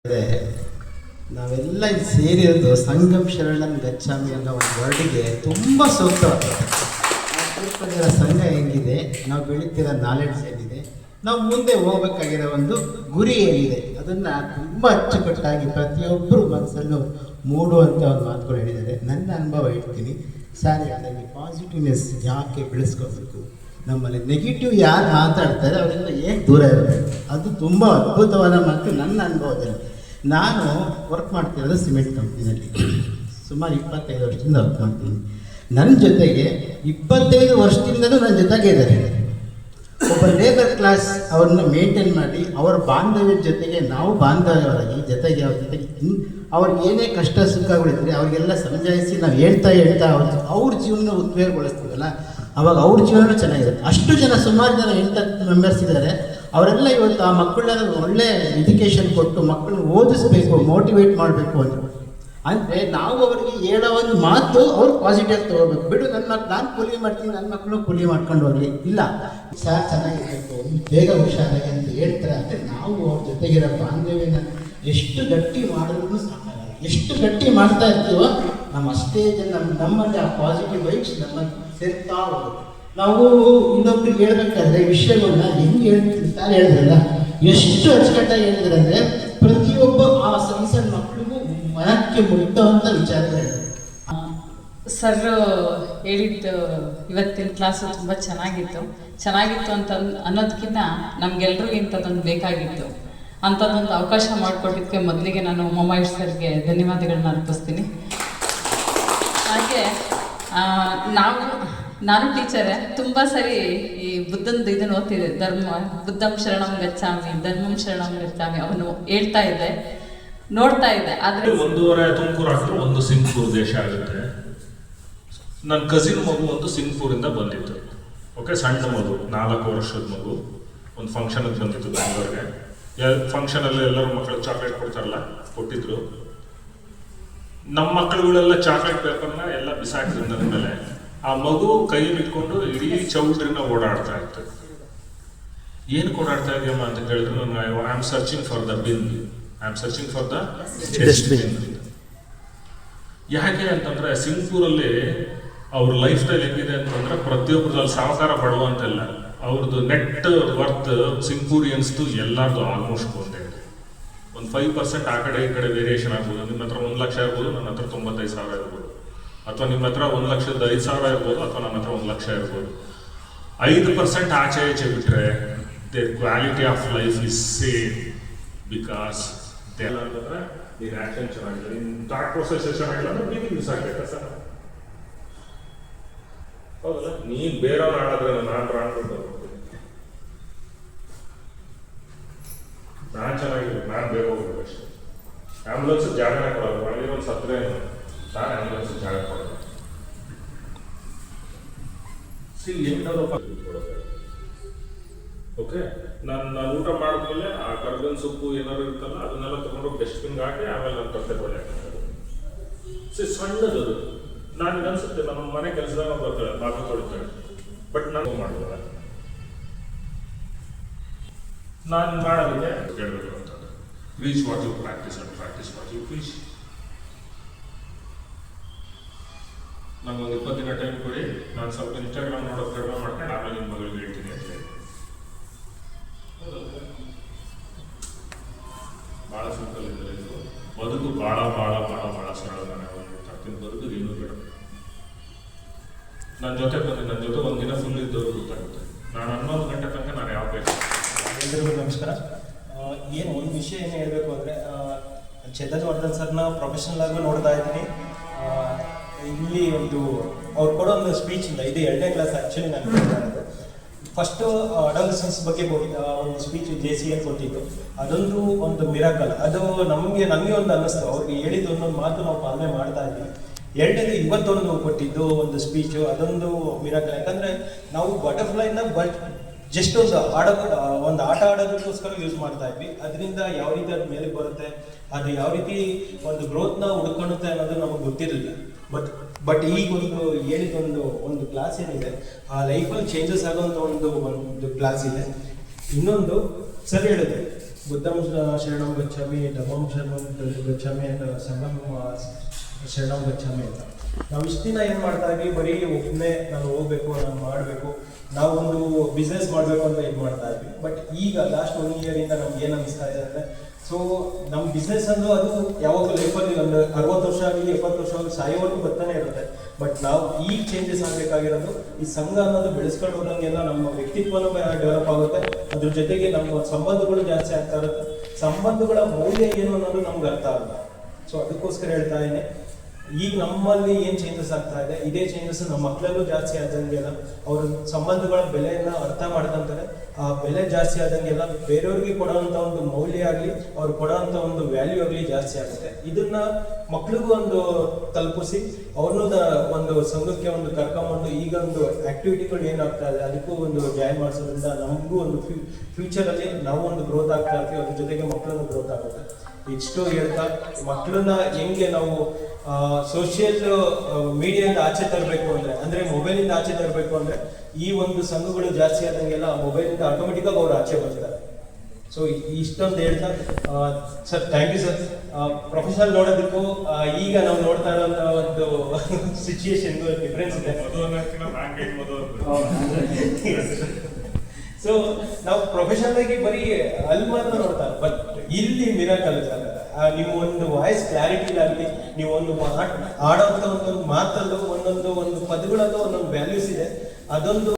ಇದೆ. ನಾವೆಲ್ಲ ಇಲ್ಲಿ ಸೇರಿರೋದು ಸಂಗಮ್ ಶರಣಂ ಗಚ್ಚಾಮಿ ಅನ್ನೋ ಒಂದು ವರ್ಡಿಗೆ ತುಂಬ ಸೂಕ್ತವಾಗಿದೆ. ನಾವು ಸಂಘ ಹೆಂಗಿದೆ, ನಾವು ಬೆಳೀತಿರೋ ನಾಲೆಡ್ಜ್ ಏನಿದೆ, ನಾವು ಮುಂದೆ ಹೋಗ್ಬೇಕಾಗಿರೋ ಒಂದು ಗುರಿ ಏನಿದೆ, ಅದನ್ನು ತುಂಬ ಅಚ್ಚುಕಟ್ಟಾಗಿ ಪ್ರತಿಯೊಬ್ಬರು ಮನಸ್ಸಲ್ಲೂ ಮೂಡುವಂಥ ಒಂದು ಮಾತುಗಳು ಹೇಳಿದ್ದಾರೆ. ನನ್ನ ಅನುಭವ ಹೇಳ್ತೀನಿ. ಸರ್ ಹೇಳಿದಾಗೆ ಪಾಸಿಟಿವ್ನೆಸ್ ಯಾಕೆ ಬೆಳೆಸ್ಕೋಬೇಕು, ನಮ್ಮಲ್ಲಿ ನೆಗೆಟಿವ್ ಯಾರು ಮಾತಾಡ್ತಾರೆ ಅವರಿಂದ ಹೇಗೆ ದೂರ ಇರಬೇಕು, ಅದು ತುಂಬ ಅದ್ಭುತವಾದ ಮಾತು ನನ್ನ ಅನುಭವದಲ್ಲಿ. ನಾನು ವರ್ಕ್ ಮಾಡ್ತಿರೋದು ಸಿಮೆಂಟ್ ಕಂಪ್ನಿನಲ್ಲಿ ಸುಮಾರು 25 ವರ್ಷದಿಂದ ವರ್ಕ್ ಮಾಡ್ತೀನಿ. ನನ್ನ ಜೊತೆಗೆ 25 ವರ್ಷದಿಂದಲೂ ನನ್ನ ಜೊತೆಗೆ ಇದ್ದಾರೆ. ಒಬ್ಬ ಲೇಬರ್ ಕ್ಲಾಸ್ ಅವ್ರನ್ನ ಮೇಂಟೈನ್ ಮಾಡಿ ಅವರ ಬಾಂಧವ್ಯದ ಜೊತೆಗೆ ನಾವು ಬಾಂಧವ್ಯವಾಗಿ ಜೊತೆಗೆ ಅವ್ರ ಜೊತೆಗೆ ಅವ್ರಿಗೆ ಏನೇ ಕಷ್ಟ ಸುಖಗಳಿದ್ರೆ ಅವ್ರಿಗೆಲ್ಲ ಸಮಜಾಯಿಸಿ ನಾವು ಹೇಳ್ತಾ ಅವ್ರ ಜೀವನ ಉದ್ವೇಗಗೊಳಿಸ್ತೀವಲ್ಲ, ಅವಾಗ ಅವ್ರ ಜೀವನ ಚೆನ್ನಾಗಿರುತ್ತೆ. ಅಷ್ಟು ಜನ ಸುಮಾರು ಜನ 8 ಮೆಂಬರ್ಸ್ ಇದ್ದಾರೆ. ಅವರೆಲ್ಲ ಇವತ್ತು ಆ ಮಕ್ಕಳನ್ನ ಒಳ್ಳೆ ಎಜುಕೇಷನ್ ಕೊಟ್ಟು ಮಕ್ಕಳನ್ನ ಓದಿಸ್ಬೇಕು, ಮೋಟಿವೇಟ್ ಮಾಡಬೇಕು ಅಂದರೆ ನಾವು ಅವರಿಗೆ ಹೇಳೋ ಒಂದು ಮಾತು ಅವ್ರು ಪಾಸಿಟಿವ್ ತೊಗೋಬೇಕು. ಬಿಡು, ನನ್ನ ಮಕ್ಳು ನಾನು ಕೂಲಿ ಮಾಡ್ತೀನಿ, ನನ್ನ ಮಕ್ಕಳು ಕೂಲಿ ಮಾಡ್ಕೊಂಡು ಹೋಗಲಿ, ಇಲ್ಲ ಸಾರ್ ಚೆನ್ನಾಗಿರಬೇಕು, ಬೇಗ ಹುಷಾರಾಗಿ ಅಂತ ಹೇಳ್ತಾರೆ. ಅಂದರೆ ನಾವು ಅವ್ರ ಜೊತೆಗಿರೋ ಬಾಂಧವ್ಯನ ಎಷ್ಟು ಗಟ್ಟಿ ಮಾಡಿದ್ರು ಸಾಕಾಗಲ್ಲ. ಎಷ್ಟು ಗಟ್ಟಿ ಮಾಡ್ತಾ ಇರ್ತೀವೋ ನಮ್ಮ ಅಷ್ಟೇ ಜನ ನಮ್ಮಲ್ಲಿ ಆ ಪಾಸಿಟಿವ್ ವೈಬ್ಸ್ ನಮ್ಮಲ್ಲಿ ಸೇರ್ತಾ ಹೋಗುತ್ತೆ. ನಾವು ಇನ್ನೊಬ್ರಿಗೆ ಹೇಳ್ಬೇಕಾದ್ರೆ ವಿಷಯಗಳನ್ನ ಹೆಂಗೆ ಹೇಳ್ತೀವಿ ತಾನು ಹೇಳಿದ್ರಲ್ಲ, ಎಷ್ಟು ಅಚ್ಚುಕಟ್ಟಾಗಿ ಹೇಳಿದ್ರೆ ಅಂದರೆ ಪ್ರತಿಯೊಬ್ಬ ಆ ಸಣ್ಣ ಮಕ್ಕಳಿಗೂ ಮನಕ್ಕೆ ಮುಟ್ಟುವಂಥ ವಿಚಾರಗಳು. ಸರ್ ಹೇಳಿದ್ದು ಇವತ್ತಿನ ಕ್ಲಾಸು ತುಂಬ ಚೆನ್ನಾಗಿತ್ತು ಅಂತ ಅನ್ನೋದಕ್ಕಿಂತ ನಮಗೆಲ್ರಿಗೂ ಇಂಥದ್ದೊಂದು ಬೇಕಾಗಿತ್ತು. ಅಂಥದ್ದೊಂದು ಅವಕಾಶ ಮಾಡಿಕೊಟ್ಟಿದ್ದಕ್ಕೆ ಮೊದಲಿಗೆ ನಾನು ಮೊಮ್ಮೈಷ್ ಸರ್ಗೆ ಧನ್ಯವಾದಗಳನ್ನ ಅರ್ಪಿಸ್ತೀನಿ. ಹಾಗೆ ನಾನು ಟೀಚರೇ, ತುಂಬ ಸರಿ ಈ ಬುದ್ಧಂದು ಇದನ್ನು ಓದ್ತಿದ್ದೆ, ಬುದ್ಧಂ ಶರಣಂ ಗಚ್ಚಾಮಿ, ಧರ್ಮಂ ಶರಣಂ ಗಚ್ಚಾಮಿ ಅವನು ಹೇಳ್ತಾ ಇದ್ದೆ, ನೋಡ್ತಾ ಇದ್ದೆ. ಆದರೆ 1.5 ತುಮಕೂರು ಹಾಕಿದ್ರೆ 1 ಸಿಂಗ್ಪುರ್ ದೇಶ ಆಗುತ್ತೆ. ನನ್ನ ಕಸಿನ್ ಮಗು ಒಂದು ಸಿಂಗ್ಪುರಿಂದ ಬಂದಿತ್ತು. ಓಕೆ, ಸಣ್ಣ ಮಗು, 4 ವರ್ಷದ ಮಗು. ಒಂದು ಫಂಕ್ಷನ್ಗೆ ಬಂದಿತ್ತು ಬೆಂಗಳೂರಿಗೆ. ಫಂಕ್ಷನಲ್ಲಿ ಎಲ್ಲರೂ ಮಕ್ಕಳು ಚಾಕ್ಲೇಟ್ ಕೊಡ್ತಾರಲ್ಲ, ಕೊಟ್ಟಿದ್ರು. ನಮ್ಮ ಮಕ್ಕಳುಗಳೆಲ್ಲ ಚಾಕ್ಲೇಟ್ ಪೇಪರ್ನ ಎಲ್ಲ ಬಿಸಾಕಿದ್ರು ನನ್ನ ಮೇಲೆ. ಆ ಮಗು ಕೈಯಲ್ಲಿ ಇಟ್ಕೊಂಡು ಇಡೀ ಚೌಲ್ಟ್ರಿನ ಓಡಾಡ್ತಾ ಇತ್ತು. ಏನು ಓಡಾಡ್ತಾ ಇದೆಯಮ್ಮ ಅಂತ ಕೇಳಿದ್ರು, ನಾನು I am searching for the bin, I am searching for the dustbin. ಯಾಕೆ ಅಂತಂದ್ರೆ ಸಿಂಗ್ಪುರಲ್ಲಿ ಅವ್ರ ಲೈಫ್ ಸ್ಟೈಲ್ ಹೆಂಗಿದೆ ಅಂತಂದ್ರೆ ಪ್ರತಿಯೊಬ್ಬರಲ್ಲಿ ಸಾಹುಕಾರ ಬಡವ ಅಂತೆಲ್ಲ, ಅವ್ರದ್ದು ನೆಟ್ ವರ್ತ್ ಸಿಂಗ್ಪೂರಿಯನ್ಸ್ದು ಎಲ್ಲರದು ಆಲ್ಮೋಸ್ಟ್ ಒಂದೇ. ಒಂದು 5% ಆ ಕಡೆ ಈ ಕಡೆ ವೇರಿಯೇಷನ್ ಆಗ್ಬೋದು. ನಿಮ್ಮ ಹತ್ರ 1 ಲಕ್ಷ ಇರ್ಬೋದು, ನನ್ನ ಹತ್ರ 95,000 ಇರ್ಬೋದು. ಅಥವಾ ನಿಮ್ಮ ಹತ್ರ 1,05,000 ಇರ್ಬೋದು, ಅಥವಾ ನನ್ನ ಹತ್ರ 1 ಲಕ್ಷ ಇರ್ಬೋದು. 5% ಆಚೆ ಈಚೆ ಬಿಟ್ಟರೆ there quality of life is same, because ಅಂತಂದ್ರೆ ನೀನು ಆ್ಯಕ್ಷನ್ ಚೆನ್ನಾಗಿಲ್ಲ, ನಿನ್ನ ಥಾಟ್ ಪ್ರೊಸೆಸ್ ಚೆನ್ನಾಗಿಲ್ಲ ಅಂದ್ರೆ ನೀನು ಮಿಸ್ ಆಗ್ಬೇಕಾ ಸರ್? ಹೌದಲ್ಲ, ನೀನು ಬೇರೆಯವ್ರು ಆಡಿದ್ರೆ ನಾನು ರಾಣ್ಬಿಟ್ಟು ನಾನು ಚೆನ್ನಾಗಿರ್ಬೇಕು, ನಾನು ಬೇಗ ಹೋಗ್ಬೇಕು ಅಷ್ಟೇ. ಆ್ಯಂಬುಲೆನ್ಸ್ ಜಾಗನೇ ಕೊಡೋದು, ಒಳಗಿರೋ ಒಂದು ಸತ್ತರೆ ನಾನು ಆ್ಯಂಬುಲೆನ್ಸ್ ಜಾಗ ಕೊಡೋದು. ಹೆಂಗೆ ಡೆವಲಪ್ ಕೊಡೋದು. ಓಕೆ, ನಾನು ಊಟ ಮಾಡಿದ್ಮೇಲೆ ಆ ಕರ್ಬೇವಿನ ಸೊಪ್ಪು ಏನಾದ್ರು ಇರುತ್ತಲ್ಲ ಅದನ್ನೆಲ್ಲ ತೊಗೊಂಡೋಗಿ ಡಸ್ಟ್ಬಿನ್ಗೆ ಹಾಕಿ ಆಮೇಲೆ ನಾನು ತಟ್ಟೆ ತೊಳೆ ಸಣ್ಣದು. ನನಗೆ ಅನ್ಸುತ್ತೆ ನಮ್ಮ ಮನೆ ಕೆಲಸದಾಗ ಬರ್ತಾಳೆ, ಪಾತ್ರೆ ತೊಳಿತಾಳೆ, ಬಟ್ ನಾನು ಮಾಡೋಲ್ಲ. ನಾನು ಮಾಡೋದಕ್ಕೆ ಕೇಳಬೇಕು ಅಂತಂದ್ರೆ reach what you practice and practice what you preach. ನನಗೊಂದು 20 ದಿನ ಟೈಮ್ ಕೊಡಿ, ನಾನು ಸ್ವಲ್ಪ ಇನ್ಸ್ಟಾಗ್ರಾಮ್ ನೋಡೋದು ಕಡಿಮೆ ಮಾಡ್ಕೊಂಡು ಆಮೇಲೆ ನಿಮ್ಮ ಮಗಳಿಗೆ ಹೇಳ್ತೀನಿ ಅಂತ ಹೇಳಿ. ಭಾಳ ಸಿಂಪಲ್ ಇದ್ದಾರೆ ಇದು. ಬದುಕು ಭಾಳ ಭಾಳ ಭಾಳ ಭಾಳ ಸರಳ. ನಾನು ಹೇಳ್ತೀನಿ, ಬದುಕು ಇನ್ನೂ ಬೇಡ. ನನ್ನ ಜೊತೆ ಒಂದಿನ ಫುಲ್ ಇದ್ದವರು ಗೊತ್ತಾಗುತ್ತೆ. ನಾನು 11 ಗಂಟೆ ತನಕ ನಾನು ಯಾವ ಬೇಕು. ಎಲ್ಲರಿಗೂ ನಮಸ್ಕಾರ. ಏನು ಒಂದು ವಿಷಯ ಏನು ಹೇಳಬೇಕು ಅಂದರೆ, ಚೇತನ್ ವರ್ಧನ್ ಸರ್ನ ಪ್ರೊಫೆಷನಲ್ ಆಗಿ ನೋಡ್ತಾ ಇದ್ದೀನಿ. ಇಲ್ಲಿ ಅವ್ರು ಕೊಡೋ ಒಂದು ಸ್ಪೀಚಿಂದ, ಇದು 2ನೇ ಕ್ಲಾಸ್ ಆ್ಯಕ್ಚುಲಿ ನಾನು ಹೇಳ್ತಾ ಇರೋದು. ಫಸ್ಟು ಅಡಾಲಸೆನ್ಸ್ ಬಗ್ಗೆ ಒಂದು ಸ್ಪೀಚ್ JCL ಕೊಟ್ಟಿದ್ದು, ಅದೊಂದು ಒಂದು ಮಿರಾಕಲ್. ಅದು ನನಗೆ ಒಂದು ಅನ್ನಿಸ್ತು, ಅವ್ರಿಗೆ ಹೇಳಿದ್ದು ಒಂದೊಂದು ಮಾತು ನಾವು ಪಾಲನೆ ಮಾಡ್ತಾ ಇದ್ದೀವಿ. 2ನೇದು ಇವತ್ತೊಂದು ಕೊಟ್ಟಿದ್ದು ಒಂದು ಸ್ಪೀಚು, ಅದೊಂದು ಮಿರಾಕಲ್. ಯಾಕಂದರೆ ನಾವು ಬಟರ್ಫ್ಲೈನ ಜಸ್ಟ್ ಒಂದು ಆಟ ಆಡೋದಕ್ಕೋಸ್ಕರ ಯೂಸ್ ಮಾಡ್ತಾ ಇದ್ವಿ. ಅದರಿಂದ ಯಾವ ರೀತಿ ಅದು ಮೇಲೆ ಬರುತ್ತೆ, ಅದು ಯಾವ ರೀತಿ ಒಂದು ಗ್ರೋತ್ನ ಹುಡ್ಕೊಳ್ಳುತ್ತೆ ಅನ್ನೋದು ನಮಗೆ ಗೊತ್ತಿರಲಿಲ್ಲ. ಬಟ್ ಈಗ ಒಂದು ಕ್ಲಾಸ್ ಏನಿದೆ, ಆ ಲೈಫಲ್ಲಿ ಚೇಂಜಸ್ ಆಗೋಂಥ ಒಂದು ಕ್ಲಾಸ್ ಇದೆ. ಇನ್ನೊಂದು ಸರ್ ಹೇಳಿದ್ರು, ಬುದ್ಧಂ ಶರಣಂ ಗಚ್ಚಾಮಿ, ಧಮ್ಮಂ ಶರಣಂ ಗಚ್ಚಾಮಿ ಅಂತ, ಸಂಗಮ್ ಶರಣಂ ಗಚ್ಚಾಮಿ ಅಂತ. ನಾವು ಇಷ್ಟು ದಿನ ಏನು ಮಾಡ್ತಾ ಇದ್ವಿ, ಬರೀ ಒಬ್ಬನೇ ನಾನು ಹೋಗ್ಬೇಕು, ನಾನು ಮಾಡಬೇಕು, ನಾವೊಂದು ಬಿಸ್ನೆಸ್ ಮಾಡಬೇಕು ಅಂತ ಇದು ಮಾಡ್ತಾ ಇದ್ವಿ. ಬಟ್ ಈಗ ಲಾಸ್ಟ್ 1 ಇಯರಿಂದ ನಮ್ಗೆ ಏನು ಅನಿಸ್ತಾ ಇದೆ ಅಂದರೆ, ಸೊ ನಮ್ಮ ಬಿಸ್ನೆಸ್ ಅಂದು ಅದು ಯಾವಾಗಲೂ ಲೈಫಲ್ಲಿ ಒಂದು 60 ವರ್ಷ ಆಗಲಿ 70 ವರ್ಷ ಆಗಲಿ ಸಾಯೋವರೆಗೂ ಬರ್ತಾನೆ ಇರುತ್ತೆ. ಬಟ್ ನಾವು ಈಗ ಚೇಂಜಸ್ ಆಗಬೇಕಾಗಿರೋದು, ಈ ಸಂಘ ಅನ್ನೋದು ಬೆಳೆಸ್ಕೊಂಡು ಹೋದಂಗೆಲ್ಲ ನಮ್ಮ ವ್ಯಕ್ತಿತ್ವನೂ ಡೆವಲಪ್ ಆಗುತ್ತೆ, ಅದ್ರ ಜೊತೆಗೆ ನಮ್ಮ ಸಂಬಂಧಗಳು ಜಾಸ್ತಿ ಆಗ್ತಾ ಇರುತ್ತೆ. ಸಂಬಂಧಗಳ ಮೌಲ್ಯ ಏನು ಅನ್ನೋದು ನಮ್ಗೆ ಅರ್ಥ ಆಗುತ್ತೆ. ಸೊ ಅದಕ್ಕೋಸ್ಕರ ಹೇಳ್ತಾ ಇದ್ದೀನಿ, ಈಗ ನಮ್ಮಲ್ಲಿ ಏನು ಚೇಂಜಸ್ ಆಗ್ತಾ ಇದೆ, ಇದೇ ಚೇಂಜಸ್ ನಮ್ಮ ಮಕ್ಕಳಲ್ಲೂ ಜಾಸ್ತಿ ಆದಂಗೆಲ್ಲ ಅವ್ರ ಸಂಬಂಧಗಳ ಬೆಲೆಯನ್ನು ಅರ್ಥ ಮಾಡ್ಕೊಂತಾರೆ. ಆ ಬೆಲೆ ಜಾಸ್ತಿ ಆದಂಗೆಲ್ಲ ಬೇರೆಯವ್ರಿಗೆ ಕೊಡೋವಂಥ ಒಂದು ಮೌಲ್ಯ ಆಗಲಿ, ಅವ್ರು ಕೊಡೋವಂಥ ಒಂದು ವ್ಯಾಲ್ಯೂ ಆಗಲಿ ಜಾಸ್ತಿ ಆಗುತ್ತೆ. ಇದನ್ನ ಮಕ್ಳಿಗೂ ಒಂದು ತಲುಪಿಸಿ ಅವ್ರನ್ನೂ ಒಂದು ಸಂಘಕ್ಕೆ ಒಂದು ಕರ್ಕೊಂಬಂದು ಈಗ ಒಂದು ಆಕ್ಟಿವಿಟಿಗಳು ಏನಾಗ್ತಾ ಇದೆ ಅದಕ್ಕೂ ಒಂದು ಜಾಯಿನ್ ಮಾಡಿಸೋದ್ರಿಂದ ನಮಗೂ ಒಂದು ಫ್ಯೂಚರಲ್ಲಿ ನಾವು ಒಂದು ಗ್ರೋತ್ ಆಗ್ತಾ ಇರ್ತೀವಿ, ಅದ್ರ ಜೊತೆಗೆ ಮಕ್ಕಳನ್ನು ಗ್ರೋತ್ ಆಗುತ್ತೆ. ಇಷ್ಟು ಹೇಳ್ತಾ, ಮಕ್ಕಳನ್ನ ಹೆಂಗೆ ನಾವು ಸೋಷಿಯಲ್ ಮೀಡಿಯಾದಿಂದ ಆಚೆ ತರಬೇಕು ಅಂದ್ರೆ ಮೊಬೈಲಿಂದ ಆಚೆ ತರಬೇಕು ಅಂದ್ರೆ, ಈ ಒಂದು ಸಂಘಗಳು ಜಾಸ್ತಿ ಆದಂಗೆಲ್ಲ ಮೊಬೈಲಿಂದ ಆಟೋಮೆಟಿಕ್ ಆಗಿ ಅವ್ರು ಆಚೆ ಬರ್ತಾರೆ. ಸೊ ಇಷ್ಟೊಂದು ಹೇಳ್ತಾ sir, thank you sir. Professional ನೋಡೋದಕ್ಕೂ ಈಗ ನಾವು ನೋಡ್ತಾ ಇರೋ ಒಂದು ಸಿಚುಯೇಷನ್ಗೂ ಡಿಫ್ರೆನ್ಸ್ ಇದೆ. ಸೊ ನಾವು ಪ್ರೊಫೆಷನಲ್ ಆಗಿ ಬರೀ ಅಲ್ಲಿ ಮಾತ್ರ ನೋಡ್ತಾರೆ, ಬಟ್ ಇಲ್ಲಿ ಮಿರಾಕಲ್ ಆಗಲ್ಲ. ನೀವು ಒಂದು ವಾಯ್ಸ್ ಕ್ಲಾರಿಟಿ ಆಗಲಿ, ನೀವು ಒಂದು ಆಡೋಂಥ ಒಂದೊಂದು ಮಾತಲ್ಲೂ ಒಂದೊಂದು ಪದಗಳಲ್ಲೂ ಒಂದೊಂದು ವ್ಯಾಲ್ಯೂಸ್ ಇದೆ. ಅದೊಂದು